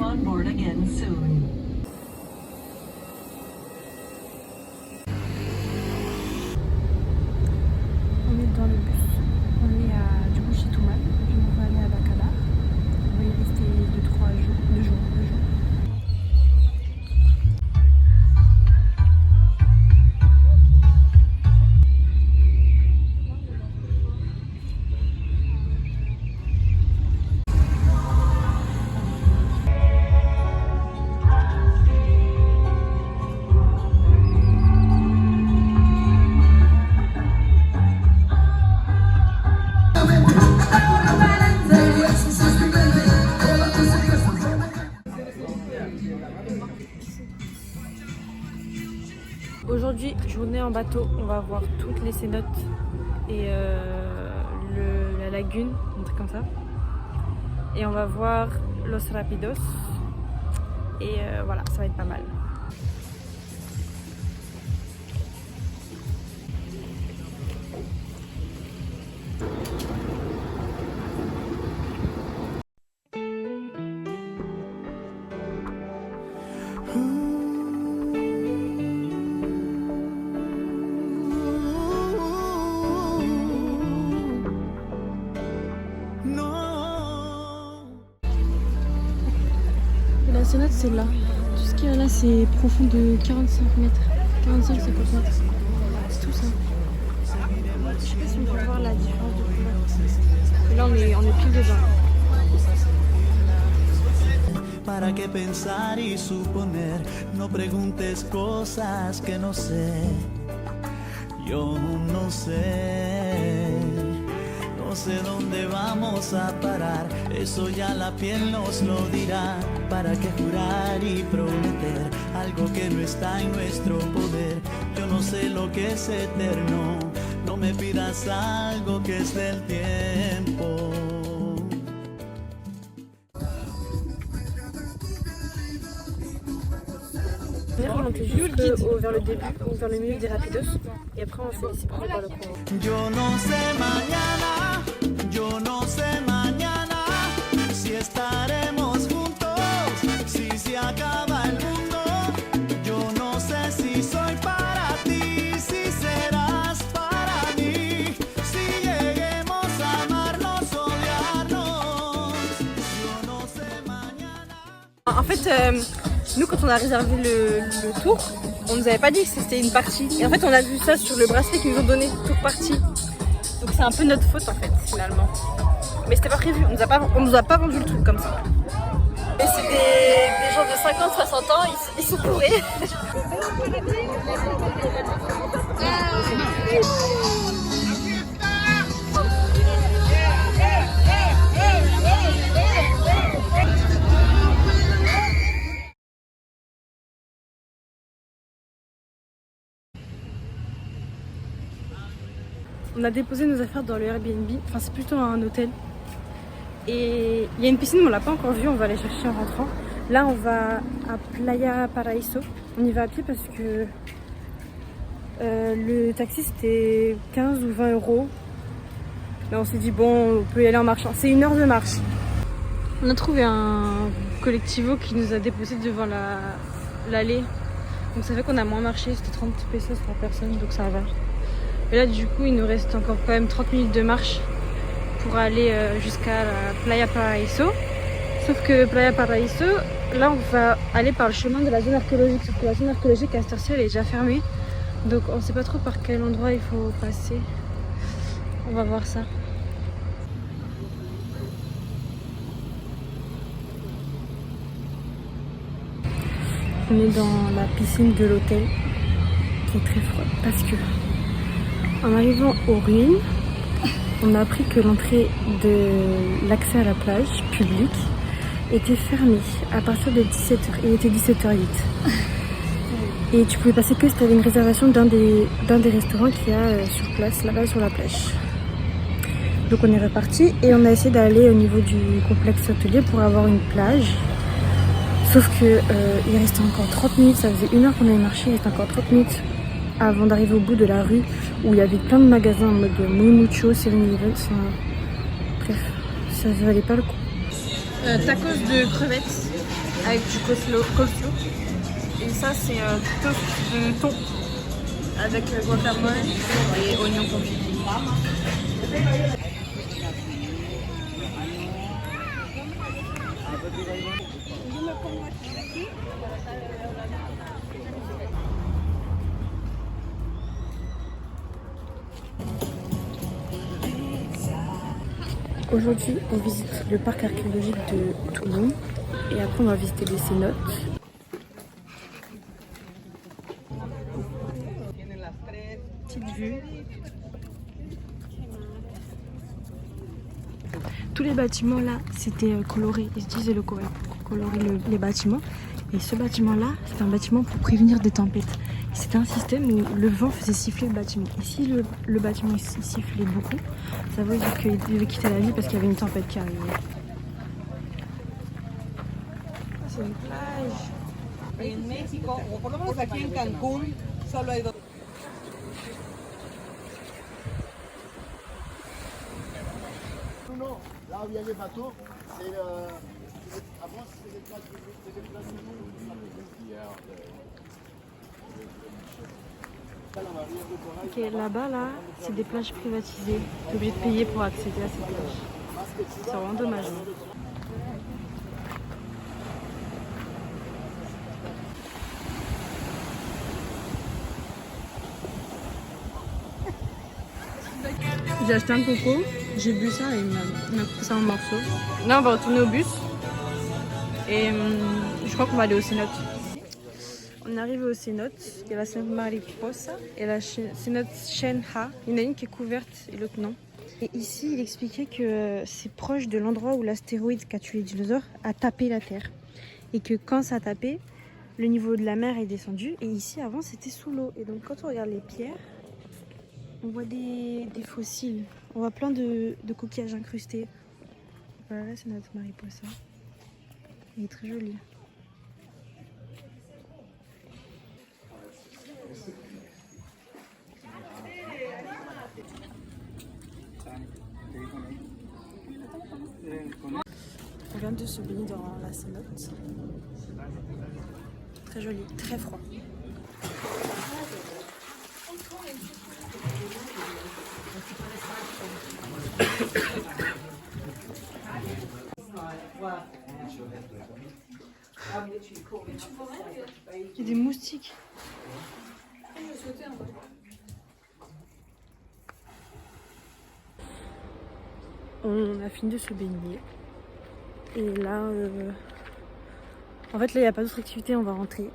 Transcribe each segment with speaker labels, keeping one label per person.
Speaker 1: on board again soon.
Speaker 2: On est dans le bus. On est à du coup chez Touman. On va aller à Bacalar. On va y rester 2 jours. Aujourd'hui, journée en bateau, on va voir toutes les cénotes et la lagune, un truc comme ça. Et on va voir Los Rapidos. Et voilà, ça va être pas mal. La cénote c'est là. Tout ce qu'il y a là c'est profond de 45 mètres. 45-50 mètres. C'est tout ça. Je sais pas si on peut voir la différence de couleur. Et là on est pile dedans.
Speaker 3: ¿Para qué pensar y suponer? No preguntes cosas que no sé. Yo no sé. No sé dónde vamos a parar. Eso ya la piel nos lo dirá. ¿Para qué jurar y prometer algo que no está en nuestro poder? Yo no sé lo que es eterno. No me pidas algo que es del tiempo.
Speaker 2: On monte juste vers le début, ou vers le milieu des Rapidos, et après on s'est séparé par le courant.
Speaker 3: Yo no sé mañana, yo no sé mañana si estaremos juntos, si se acaba el mundo. Yo no sé si soy para ti, si serás para mí, si lleguemos a amarnos, odiarnos. Yo no sé mañana.
Speaker 2: En fait, nous quand on a réservé le tour, on nous avait pas dit que c'était une partie. Et en fait on a vu ça sur le bracelet qu'ils nous ont donné, tour partie. Donc c'est un peu notre faute en fait finalement. Mais c'était pas prévu, on nous a pas vendu le truc comme ça. Et c'est des gens de 50-60 ans, ils sont bourrés. On a déposé nos affaires dans le Airbnb, enfin c'est plutôt un hôtel. Et il y a une piscine mais on l'a pas encore vue, on va aller chercher en rentrant. Là on va à Playa Paraíso, on y va à pied parce que le taxi c'était 15 ou 20 euros. Mais on s'est dit bon on peut y aller en marchant, c'est 1 heure de marche. On a trouvé un collectivo qui nous a déposé devant l'allée. Donc ça fait qu'on a moins marché, c'était 30 pesos par personne donc ça va. Et là du coup il nous reste encore quand même 30 minutes de marche pour aller jusqu'à la Playa Paraíso. Sauf que Playa Paraíso, là on va aller par le chemin de la zone archéologique. Sauf que la zone archéologique à cette heure-ci elle est déjà fermée. Donc on sait pas trop par quel endroit il faut passer. On va voir ça. On est dans la piscine de l'hôtel qui est très froide parce que en arrivant aux ruines, on a appris que l'entrée de l'accès à la plage publique était fermée à partir de 17h. Il était 17h08. Et tu pouvais passer que si tu avais une réservation d'un des restaurants qu'il y a sur place, là-bas sur la plage. Donc on est reparti et on a essayé d'aller au niveau du complexe hôtelier pour avoir une plage. Sauf que il restait encore 30 minutes, ça faisait 1 heure qu'on avait marché, il restait encore 30 minutes avant d'arriver au bout de la rue où il y avait plein de magasins en mode Mucho, 7-Eleven, bref, ça valait pas le coup. Tacos de crevettes avec du coleslaw. Et ça, c'est toast de thon avec guacamole et oignons confits. Aujourd'hui, on visite le parc archéologique de Toulon et après on va visiter les cénotes. Petite vue. Tous les bâtiments là, c'était coloré. Ils utilisaient le coloré pour colorer les bâtiments. Et ce bâtiment là, c'était un bâtiment pour prévenir des tempêtes. C'était un système où le vent faisait siffler le bâtiment. Et si le bâtiment il sifflait beaucoup, ça veut dire qu'il devait quitter la ville parce qu'il y avait une tempête qui arrivait. C'est une plage.
Speaker 4: En México, o por lo menos aquí en Cancún, solo hay dos.
Speaker 5: Non, là où il y a les bateaux, c'est avant c'était des places
Speaker 2: Ok, là-bas, là, c'est des plages privatisées. Tu es obligé de payer pour accéder à ces plages. C'est vraiment dommage. J'ai acheté un coco, j'ai bu ça et il m'a coupé ça en morceaux. Là, on va retourner au bus. Et je crois qu'on va aller aux cénotes. On est arrivé aux cénotes. Il y a la cénote Mariposa et la cénote Shenha. Il y en a une qui est couverte et l'autre non. Et ici, il expliquait que c'est proche de l'endroit où l'astéroïde qui a tué les dinosaures a tapé la Terre. Et que quand ça a tapé, le niveau de la mer est descendu. Et ici, avant, c'était sous l'eau. Et donc, quand on regarde les pierres, on voit des fossiles. On voit plein de coquillages incrustés. Voilà, là, c'est notre Mariposa. Il est très joli. On vient de se baigner dans la cénote. Très joli, très froid. Il y a des moustiques. On a fini de se baigner. Et là, en fait, là, il n'y a pas d'autre activité, on va rentrer.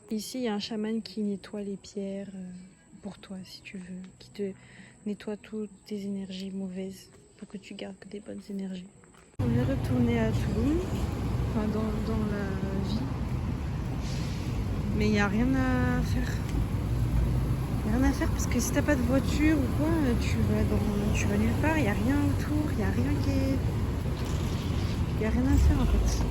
Speaker 2: Ici, il y a un chaman qui nettoie les pierres pour toi, si tu veux, qui te nettoie toutes tes énergies mauvaises pour que tu gardes que des bonnes énergies. On est retourné à Toulouse, enfin dans la vie, mais il n'y a rien à faire. Il n'y a rien à faire parce que si t'as pas de voiture ou quoi, tu vas nulle part, il n'y a rien autour, il n'y a rien qui est... Il n'y a rien à faire en fait.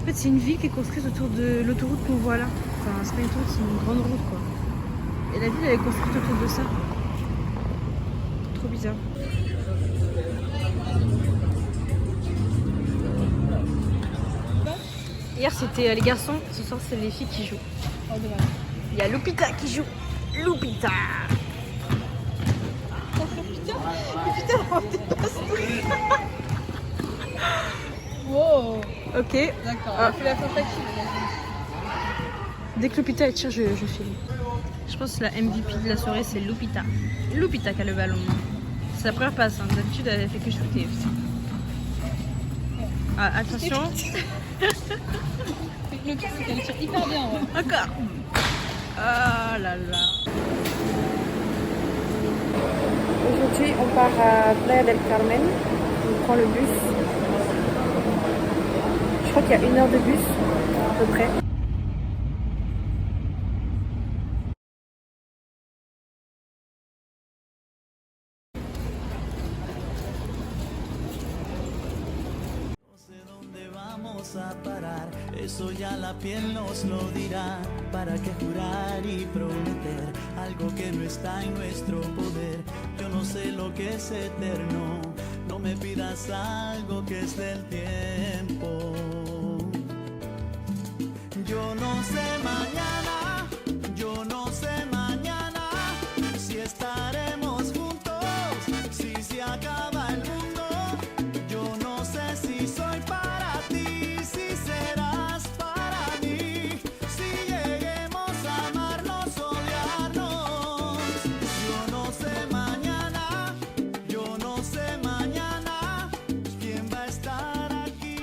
Speaker 2: En fait, c'est une ville qui est construite autour de l'autoroute qu'on voit là. Enfin, c'est pas une autoroute, c'est une grande route quoi. Et la ville elle est construite autour de ça. Trop bizarre. Hier c'était les garçons, ce soir c'est les filles qui jouent. Il y a Lupita qui joue. Lupita. Lupita, on dépasse tout.
Speaker 4: Wow.
Speaker 2: Ok.
Speaker 4: D'accord,
Speaker 2: Ah.
Speaker 4: on fait la tentative.
Speaker 2: Dès que Lupita elle tire, je filme. Je pense que la MVP de la soirée c'est Lupita. Lupita qui a le ballon. C'est la première passe, hein. D'habitude elle fait que shooter. Ah, attention.
Speaker 4: Le pire, c'est qu'elle tire hyper bien. Ouais.
Speaker 2: Encore. Ah là là. Aujourd'hui, on part à Playa del Carmen. On prend le bus. Je crois qu'il y a 1 heure de bus, à peu près.
Speaker 3: A parar, eso ya la piel nos lo dirá. ¿Para qué jurar y prometer algo que no está en nuestro poder? Yo no sé lo que es eterno, no me pidas algo que es del tiempo. Yo no sé mañana, yo no sé mañana si estaremos juntos, si se acaba el mundo. Yo no sé si soy para ti, si serás para mí, si lleguemos a amarnos, odiarnos. Yo no sé mañana, yo no sé mañana quién va a estar aquí.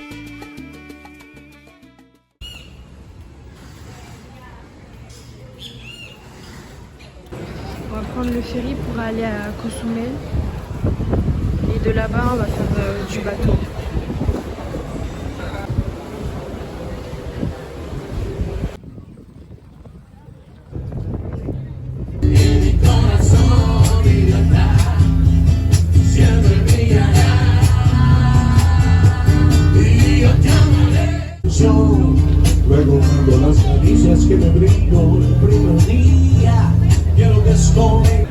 Speaker 2: On va prendre le ferry pour aller à Cozumel. Et de là-bas, on va faire du bateau.
Speaker 6: Luego cuando las caricias que me brindó el primer día, quiero que esconde.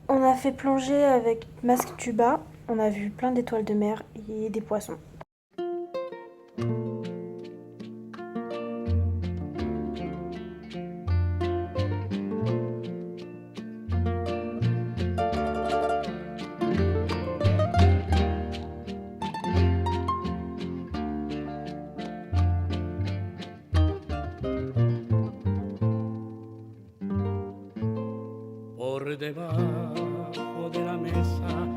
Speaker 2: On a fait plonger avec masque tuba. On a vu plein d'étoiles de mer et des poissons.
Speaker 7: Por debajo de la mesa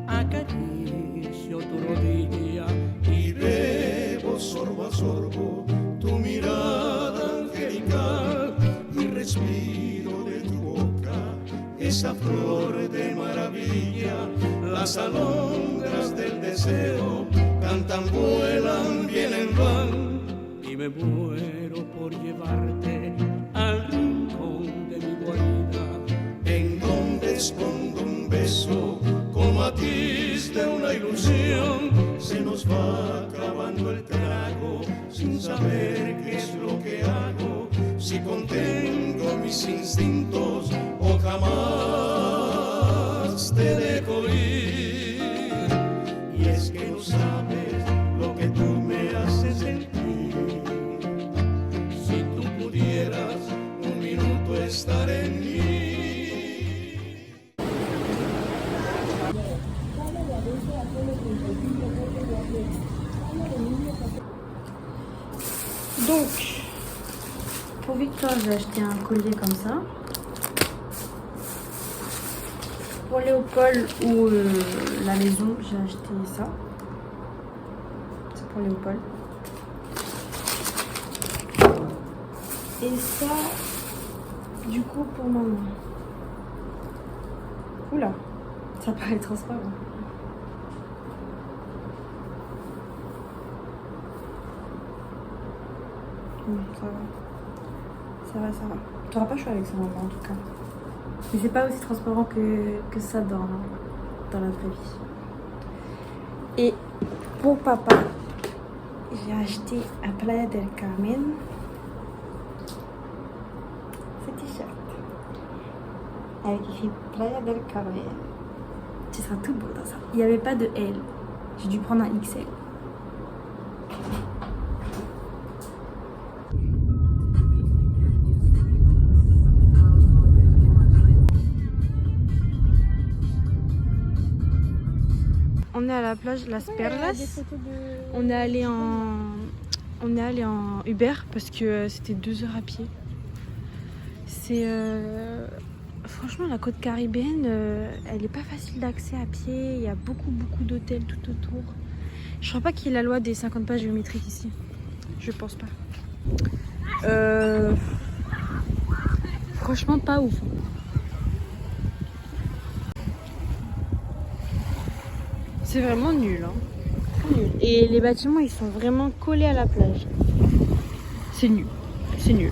Speaker 7: acaricio tu rodilla y bebo sorbo a sorbo tu mirada angelical y respiro de tu boca esa flor de maravilla. Las alondras del deseo cantan, vuelan, vienen, van y me muero por llevarte al rincón de mi guarida, en donde escondo un beso con matiz de una ilusión. Se nos va acabando el trago sin saber qué es lo que hago, si contengo mis instintos o jamás te dejo ir. Y es que no sabes lo que tú me haces sentir. Si tú pudieras un minuto estar en mí.
Speaker 2: Donc, pour Victor, j'ai acheté un collier comme ça. Pour Léopold ou la maison, j'ai acheté ça. C'est pour Léopold. Et ça, du coup, pour maman. Oula, ça paraît transparent. Ça va. Ça va, ça va. Tu n'auras pas chaud avec ça, maman, en tout cas. Mais c'est pas aussi transparent que ça dans la vraie vie. Et pour papa, j'ai acheté à Playa del Carmen ce t-shirt avec écrit Playa del Carmen. Tu seras tout beau dans ça. Il n'y avait pas de L. J'ai dû prendre un XL. On est à la plage Las Perlas. On est allé en Uber parce que c'était 2 heures à pied. C'est franchement la côte caribéenne, elle est pas facile d'accès à pied. Il y a beaucoup d'hôtels tout autour. Je crois pas qu'il y ait la loi des 50 pas géométriques ici. Je pense pas. Franchement pas ouf. C'est vraiment nul, hein. Et les bâtiments, ils sont vraiment collés à la plage. C'est nul. C'est nul.